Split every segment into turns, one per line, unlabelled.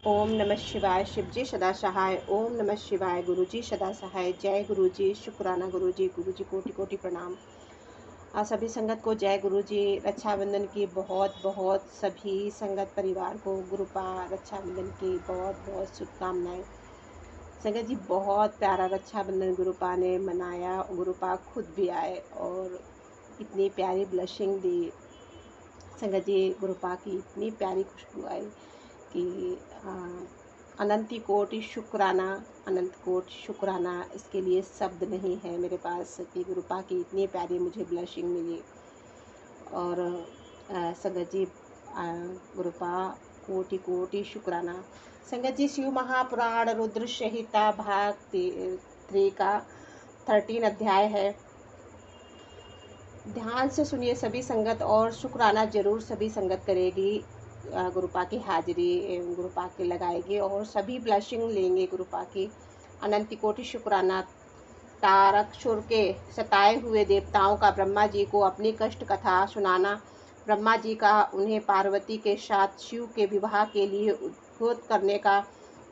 ओम नमः शिवाय। शिवजी सदा सहाय। ओम नमः शिवाय। गुरुजी सदा सहाय। जय गुरुजी। शुक्राना गुरुजी। गुरुजी कोटि कोटि प्रणाम। सभी संगत को जय गुरुजी। रक्षाबंधन की बहुत बहुत सभी संगत परिवार को गुरुपा रक्षाबंधन की बहुत बहुत शुभकामनाएं। संगत जी, बहुत प्यारा रक्षाबंधन गुरुपा ने मनाया। गुरुपा खुद भी आए और इतनी प्यारी ब्लेसिंग दी। संगत जी, गुरुपा की इतनी प्यारी खुशबू आई कि अनंती कोटि शुक्राना। अनंत कोटि शुक्राना, इसके लिए शब्द नहीं है मेरे पास कि गुरुपा की इतनी प्यारी मुझे ब्लेसिंग मिली। और संगत जी, गुरुपा कोटि कोटि शुक्राना। संगत जी, शिव महापुराण रुद्र संहिता भाग 3 का 13 अध्याय है। ध्यान से सुनिए सभी संगत, और शुक्राना जरूर सभी संगत करेगी। गुरुपा की हाजिरी गुरुपा के लगाएगी और सभी ब्लेसिंग लेंगे गुरुपा की। अनंत कोटि शुक्राना। तारकासुर के सताए हुए देवताओं का ब्रह्मा जी को अपनी कष्ट कथा सुनाना। ब्रह्मा जी का उन्हें पार्वती के साथ शिव के विवाह के लिए उद्युक्त करने का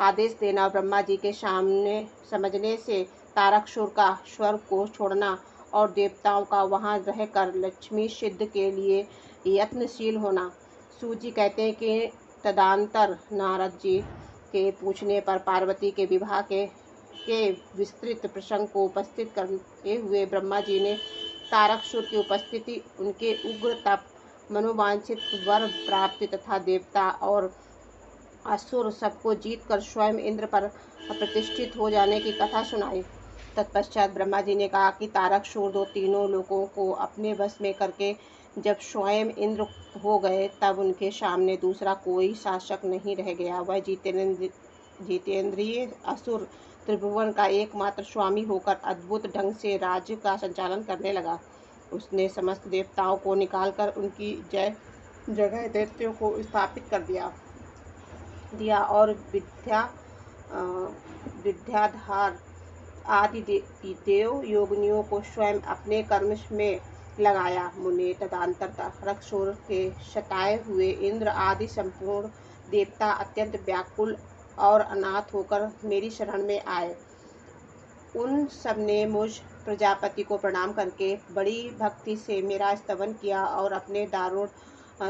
आदेश देना। ब्रह्मा जी के सामने समझने से तारकासुर का स्वर्ग को छोड़ना और देवताओं का वहां रहकर लक्ष्मी सिद्ध के लिए यत्नशील होना। सूत जी कहते हैं कि तदंतर नारद जी के पूछने पर पार्वती के विवाह के विस्तृत प्रसंग को उपस्थित करते हुए ब्रह्मा जी ने तारकासुर की उपस्थिति, उनके उग्र तप, मनोवांछित वर प्राप्ति तथा देवता और असुर सबको जीतकर स्वयं इंद्र पर प्रतिष्ठित हो जाने की कथा सुनाई। तत्पश्चात ब्रह्मा जी ने कहा कि तारकासुर दो तीनों लोगों को अपने वश में करके जब स्वयं इंद्र हो गए, तब उनके सामने दूसरा कोई शासक नहीं रह गया। वह जितेंद्रिय असुर त्रिभुवन का एकमात्र स्वामी होकर अद्भुत ढंग से राज्य का संचालन करने लगा। उसने समस्त देवताओं को निकालकर उनकी जगह दैत्यों को स्थापित कर दिया और विद्याधर आदि देव योगिनियों को स्वयं अपने कर्म में लगाया। मुने तदंतर तारकासुर के सताए हुए इंद्र आदि संपूर्ण देवता अत्यंत व्याकुल और अनाथ होकर मेरी शरण में आए। उन सब ने मुझ प्रजापति को प्रणाम करके बड़ी भक्ति से मेरा स्तवन किया और अपने दारुण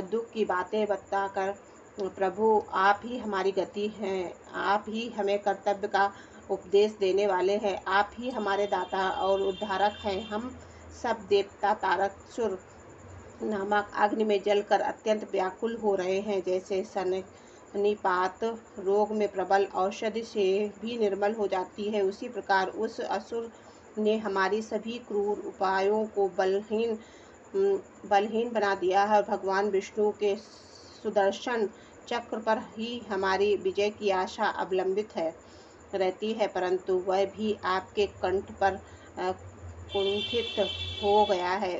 दुख की बातें बताकर, प्रभु आप ही हमारी गति हैं, आप ही हमें कर्तव्य का उपदेश देने वाले हैं, आप ही हमारे दाता और उद्धारक हैं। हम सब देवता तारकासुर नामक अग्नि में जलकर अत्यंत व्याकुल हो रहे हैं। जैसे सननिपात रोग में प्रबल औषधि से भी निर्मल हो जाती है, उसी प्रकार उस असुर ने हमारी सभी क्रूर उपायों को बलहीन बना दिया है। भगवान विष्णु के सुदर्शन चक्र पर ही हमारी विजय की आशा अवलंबित रहती है, परंतु वह भी आपके कंठ पर कुंठित हो गया है।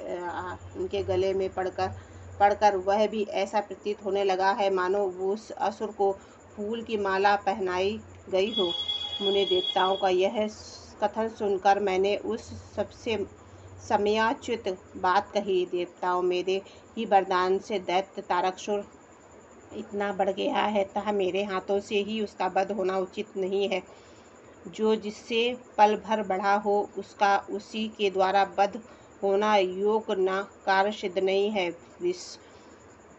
उनके गले में पड़कर वह भी ऐसा प्रतीत होने लगा है मानो उस असुर को फूल की माला पहनाई गई हो। मुनि देवताओं का यह कथन सुनकर मैंने उस सबसे समयाचित बात कही। देवताओं, मेरे ही वरदान से दैत्य तारकासुर इतना बढ़ गया है, तथा मेरे हाथों से ही उसका वध होना उचित नहीं है। जो जिससे पल भर बढ़ा हो, उसका उसी के द्वारा वध होना योग न कार्य सिद्ध नहीं है। विष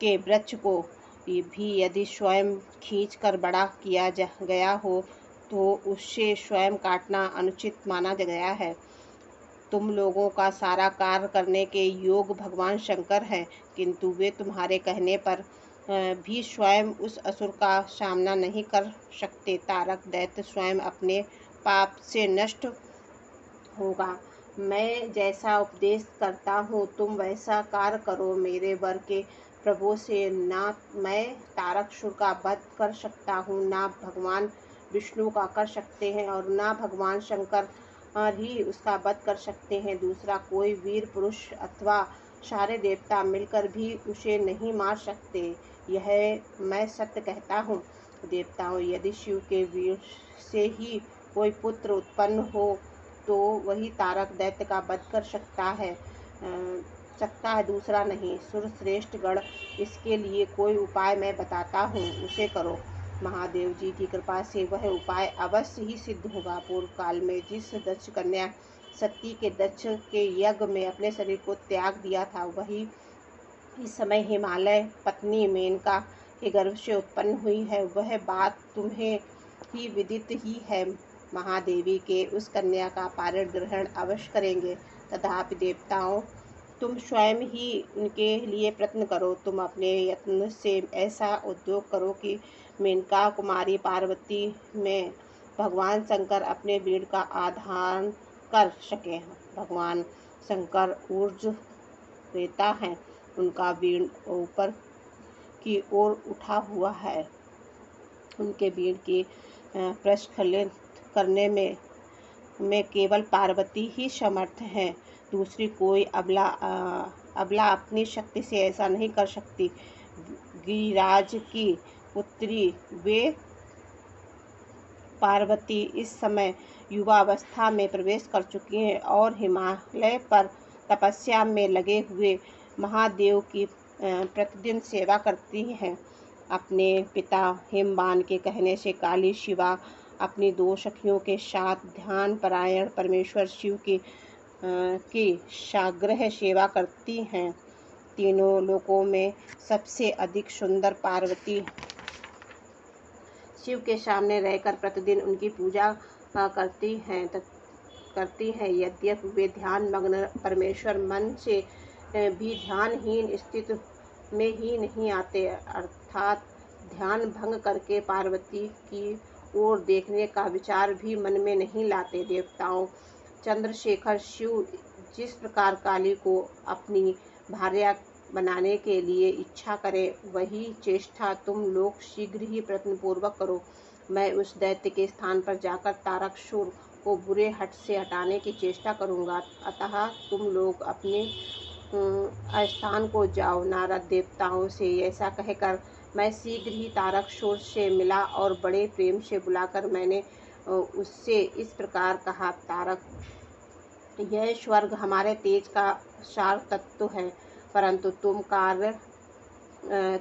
के वृक्ष को भी यदि स्वयं खींच कर बड़ा किया गया हो, तो उससे स्वयं काटना अनुचित माना गया है। तुम लोगों का सारा कार्य करने के योग भगवान शंकर हैं, किंतु वे तुम्हारे कहने पर भी स्वयं उस असुर का सामना नहीं कर सकते। तारक दैत्य स्वयं अपने पाप से नष्ट होगा। मैं जैसा उपदेश करता हूँ, तुम वैसा कार्य करो। मेरे वर के प्रभु से ना मैं तारकासुर का वध कर सकता हूँ, ना भगवान विष्णु का कर सकते हैं, और ना भगवान शंकर ही उसका वध कर सकते हैं। दूसरा कोई वीर पुरुष अथवा सारे देवता मिलकर भी उसे नहीं मार सकते। यह मैं सत्य कहता हूँ। देवताओं, यदि शिव के वीर से ही कोई पुत्र उत्पन्न हो, तो वही तारक दैत्य का वध कर सकता है, दूसरा नहीं। सुरश्रेष्ठ गण, इसके लिए कोई उपाय मैं बताता हूँ, उसे करो। महादेव जी की कृपा से वह उपाय अवश्य ही सिद्ध होगा। पूर्व काल में जिस दक्ष कन्या सती के दक्ष के यज्ञ में अपने शरीर को त्याग दिया था, वही इस समय हिमालय पत्नी मेनका के गर्भ से उत्पन्न हुई है। वह बात तुम्हें ही विदित ही है। महादेवी के उस कन्या का पारण ग्रहण अवश्य करेंगे। तथापि देवताओं, तुम स्वयं ही उनके लिए प्रयत्न करो। तुम अपने यत्न से ऐसा उद्योग करो कि मेनका कुमारी पार्वती में भगवान शंकर अपने वीर का आधान कर सकें। भगवान शंकर ऊर्ज देता है, उनका वीर ऊपर की ओर उठा हुआ है। उनके वीर की प्रस्खलित करने में केवल पार्वती ही समर्थ है। दूसरी कोई अबला अपनी शक्ति से ऐसा नहीं कर सकती। गिरिराज की पुत्री वे पार्वती इस समय युवावस्था में प्रवेश कर चुकी हैं और हिमालय पर तपस्या में लगे हुए महादेव की प्रतिदिन सेवा करती हैं। अपने पिता हिमवान के कहने से काली शिवा अपनी 2 सखियों के साथ ध्यान परायण परमेश्वर शिव की साग्रह सेवा करती हैं। तीनों लोकों में सबसे अधिक सुंदर पार्वती शिव के सामने रहकर प्रतिदिन उनकी पूजा करती हैं। यद्यपि वे ध्यान मग्न परमेश्वर मन से भी ध्यानहीन स्थिति में ही नहीं आते, अर्थात ध्यान भंग करके पार्वती की ओर देखने का विचार भी मन में नहीं लाते। देवताओं, चंद्रशेखर शिव जिस प्रकार काली को अपनी भार्या बनाने के लिए इच्छा करे, वही चेष्टा तुम लोग शीघ्र ही प्रयत्नपूर्वक करो। मैं उस दैत्य के स्थान पर जाकर तारकासुर को बुरे हट से हटाने की चेष्टा करूंगा। अतः तुम लोग अपने स्थान को जाओ। नारद देवताओं से ऐसा कहकर मैं शीघ्र ही तारकासुर से मिला और बड़े प्रेम से बुलाकर मैंने उससे इस प्रकार कहा, तारक, यह स्वर्ग हमारे तेज का सार तत्व है, परंतु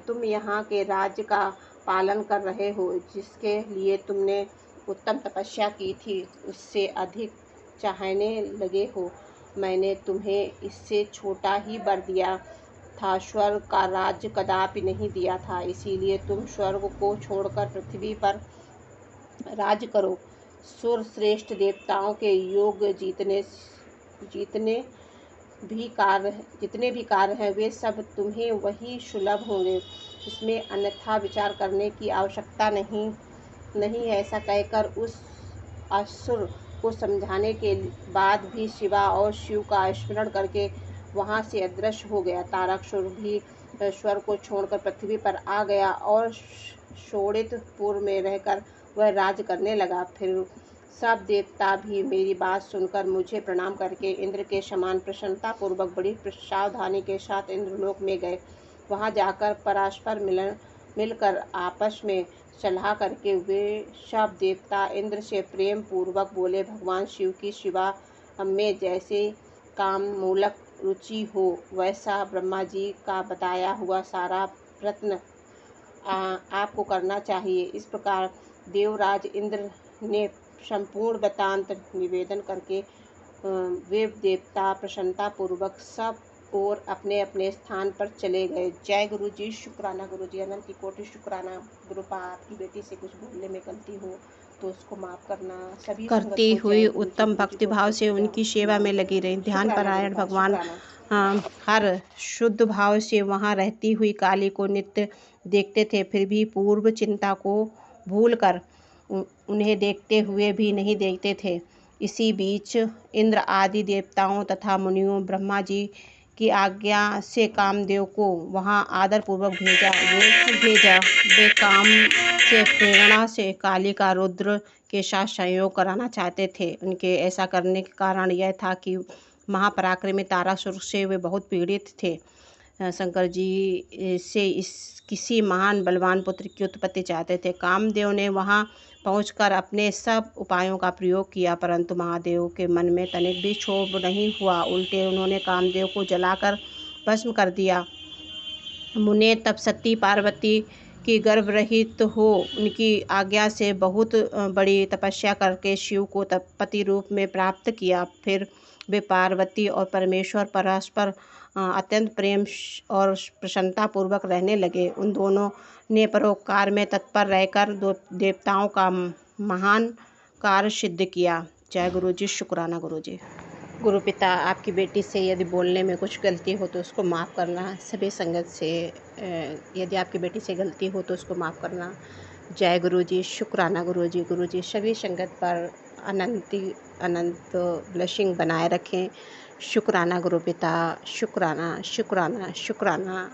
तुम यहाँ के राज्य का पालन कर रहे हो, जिसके लिए तुमने उत्तम तपस्या की थी, उससे अधिक चाहने लगे हो। मैंने तुम्हें इससे छोटा ही वर दिया था, स्वर्ग का राज्य कदापि नहीं दिया था, इसीलिए तुम स्वर्ग को छोड़कर पृथ्वी पर राज करो। सुर श्रेष्ठ देवताओं के योग जितने भी कार्य हैं, वे सब तुम्हें वही सुलभ होंगे, इसमें अन्यथा विचार करने की आवश्यकता नहीं है। ऐसा कहकर उस असुर को समझाने के बाद भी शिवा और शिव का स्मरण करके वहां से अदृश्य हो गया। तारकासुर भी स्वर्ग को छोड़कर पृथ्वी पर आ गया और शोणितपुर में रहकर वह राज करने लगा। फिर सब देवता भी मेरी बात सुनकर मुझे प्रणाम करके इंद्र के समान प्रसन्नता पूर्वक बड़ी सावधानी के साथ इंद्रलोक में गए। वहां जाकर परस्पर मिलकर आपस में सलाह करके वे सब देवता इंद्र से प्रेम पूर्वक बोले, भगवान शिव की शिवा में जैसे काम मूलक रुचि हो, वैसा ब्रह्मा जी का बताया हुआ सारा प्रयत्न आपको करना चाहिए। इस प्रकार देवराज इंद्र ने संपूर्ण वृत्तांत निवेदन करके वे देवता प्रसन्नता पूर्वक सब और अपने अपने स्थान पर चले गए। जय गुरु जी, शुक्राना गुरु जी, अनंत कोटि शुक्राना। गुरुपा, आपकी बेटी से कुछ बोलने में गलती हो तो उसको माफ करना। सभी
करती हुई उत्तम भक्तिभाव से उनकी सेवा में लगी रही। ध्यान परायण भगवान हर शुद्ध भाव से वहां रहती हुई काली को नित्य देखते थे, फिर भी पूर्व चिंता को भूलकर उन्हें देखते हुए भी नहीं देखते थे। इसी बीच इंद्र आदि देवताओं तथा मुनियों ब्रह्मा जी की आज्ञा से कामदेव को वहां आदरपूर्वक भेजा। वे काम से प्रेरणा से काली का रुद्र के साथ संयोग कराना चाहते थे। उनके ऐसा करने के कारण यह था कि महापराक्रमी तारकासुर से वे बहुत पीड़ित थे। शंकर जी से किसी महान बलवान पुत्र की उत्पत्ति चाहते थे। कामदेव ने वहां पहुंचकर अपने सब उपायों का प्रयोग किया, परंतु महादेव के मन में तनिक भी क्षोभ नहीं हुआ। उल्टे उन्होंने कामदेव को जलाकर भस्म कर दिया। मुने तब सती पार्वती कि गर्भ रहित हो, उनकी आज्ञा से बहुत बड़ी तपस्या करके शिव को पति रूप में प्राप्त किया। फिर वे पार्वती और परमेश्वर परस्पर अत्यंत प्रेम और प्रसन्नता पूर्वक रहने लगे। उन दोनों ने परोपकार में तत्पर रहकर देवताओं का महान कार्य सिद्ध किया। जय गुरु जी। शुक्राना गुरु जी। गुरु पिता, आपकी बेटी से यदि बोलने में कुछ गलती हो तो उसको माफ़ करना। सभी संगत से यदि आपकी बेटी से गलती हो तो उसको माफ़ करना। जय गुरु जी। शुक्राना गुरु जी। गुरु जी सभी संगत पर अनंत ब्लेसिंग बनाए रखें। शुक्राना गुरु पिता। शुक्राना शुक्राना शुक्राना।